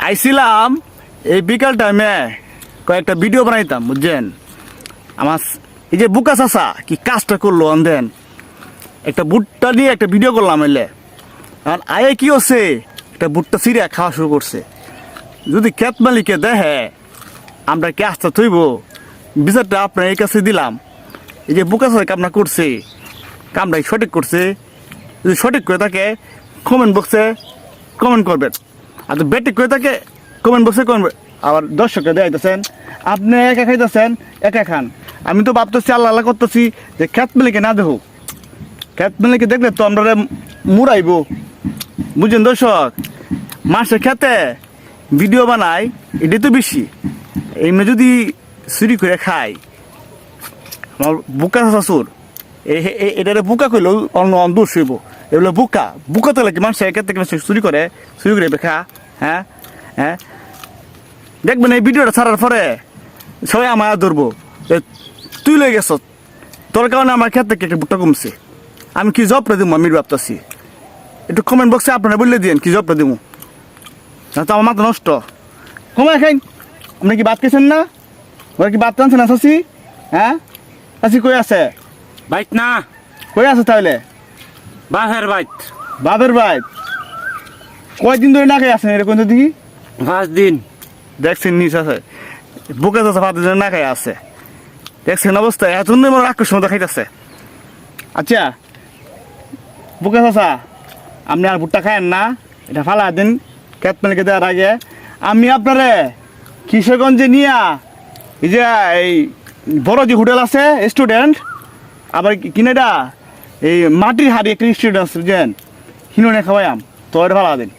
আইছিলাম এই বিকাল টাইমে কয়েকটা ভিডিও বানাইতাম বুঝছেন। আমার এই যে বুকা চাষা কি কাজটা করলো দেন একটা বুটটা নিয়ে একটা ভিডিও করলাম এলে। আর আয়ে কি হচ্ছে একটা বুটটা সিরিয়া খাওয়া শুরু করছে। যদি ক্ষেত মালিকে দেখে আমরা কি আস্তে থইব, বিচারটা আপনার এই কাছে দিলাম। এই যে বুকা চাষা কামনা করছে, কামটা সঠিক করছে। যদি সঠিক করে থাকে কমেন্ট বক্সে কমেন্ট করবেন, আর তো বেটিক করে থাকে কমেন্ট বক্সে কমেন্ট। আবার দর্শককে দেখাইতেছেন আপনি একা খাইতেছেন, একা খান। আমি তো ভাবতেছি আল্লাহ আল্লাহ করতেছি যে খ্যাত মিলিকে না দেখুক, খ্যাত মিলিকে দেখলে তো আমরা মুড়াইব বুঝছেন। দর্শক মাসে খেতে ভিডিও বানায় এটাই তো বেশি। এমনি যদি চুরি করে খাই আমার বুকা শাশুর এটারে বুকা করলেও অন্য দোষ হইব। এগুলো বুকা বুকা তো লাগে মানুষ একে থেকে চুরি করে খা। হ্যাঁ হ্যাঁ, দেখবেন এই ভিডিওটা ছাড়ার পরে সবাই আমার ধরবো তুই লয়ে গেছ, তোর কারণে আমার ক্ষেত থেকে একটা বুকটা কমছে। আমি কি জবটা দিব আমি ভাবতেছি, একটু কমেন্ট বক্সে আপনারা বললে দিন কি জবটা দিব। তো আমার মাথা নষ্ট কমে খাই। আপনি কি ভাত খেয়েছেন না? ওরা কি ভাত টানছেন না শশী? হ্যাঁ শশী কই আছে? বাইত না, কই আছে তাহলে? বাপের বাইত। বাপের বাইত কয়দিন ধরে না খাই আছেন এরকম তো দেখি? 5 দিন। দেখছেন নিচ আছে বুকে আছে 5 দিন না খাই আছে। দেখছেন অবস্থা এখন মনে আকর্ষণ দেখাইতেছে। আচ্ছা বুকে চাষা আপনি আর ভুট্টা খায়েন না, এটা ফালা দিন ক্ষেত মালিকে দেওয়ার আগে। আমি আপনারে কিশোরগঞ্জে নিয়া এই যে এই বড় যে হোটেল আছে স্টুডেন্ট, আবার কিনেটা এই মাটির হাড়ি একটা স্টুডেন্ট বুঝছেন হিনোনে খাওয়াইম তো এটা ফালা দিন।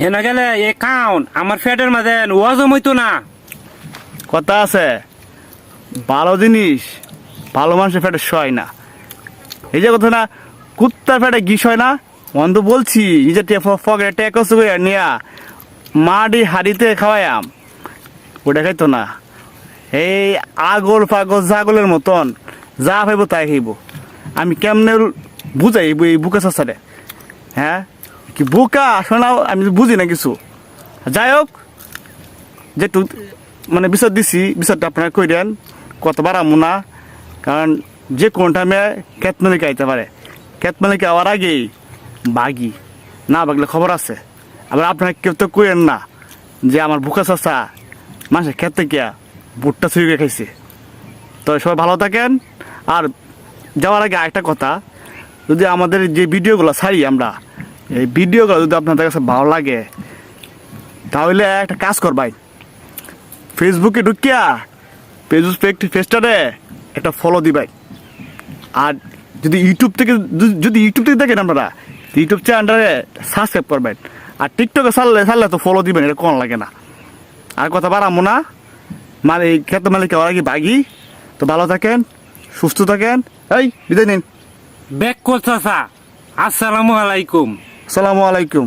হেনা গেলে এ কাউন আমার পেটের মাঝে ওয়াজম হইতো না। কথা আছে ভালো জিনিস ভালো মানুষের পেটে শয় না। এই যে কথা না কুত্তার পেটে গিস হয় না, অন্ধ বলছি নিজের পকেটে টেকস করে নিয়া মাটি হাড়িতে খাওয়াইয়াম, ওটা খাইতো না। এই আগল পাগল জাগলের মতন যা খাইব তাই খাইব। আমি কেমনে বুঝাই এই বুকা চাষারে? হ্যাঁ কি বুকা শোনা আমি বুঝি না কিছু। যাই হোক যেটু মানে বিচার দিছি বিচারটা আপনারা কই দেন, কতবার আমু না। কারণ যে কোন টাইমে ক্ষেত মালিক আইতে পারে, ক্ষেত মালিক আওয়ার আগেই বাগি না বাগলে খবর আছে। আবার আপনারা কেউ তো কইেন না যে আমার বুকা চাষা মানুষের ক্ষেত থেকে বুটটা চুরি করে খাইছে। তো সবাই ভালো থাকেন। আর যাওয়ার আগে আরেকটা কথা, যদি আমাদের যে ভিডিওগুলো ছাড়ি আমরা এই ভিডিওগুলো যদি আপনাদের কাছে ভালো লাগে তাহলে একটা কাজ করবাই, ফেসবুকে ঢুকিয়া পেজটারে একটা ফলো দিবাই। আর যদি ইউটিউব থেকে দেখেন আপনারা ইউটিউব চ্যানেলটারে সাবস্ক্রাইব করবেন। আর টিকটকে ছাড়লে তো ফলো দিবেন, এটা কোন লাগে না। আর কথা বাড়াবো না, মানে এই ক্ষেত মালিক ওরা কি বাগি। তো ভালো থাকেন সুস্থ থাকেন, এই বিদায় নিন। ব্যাক করতেছা। আসসালামু আলাইকুম। আসসালামু আলাইকুম।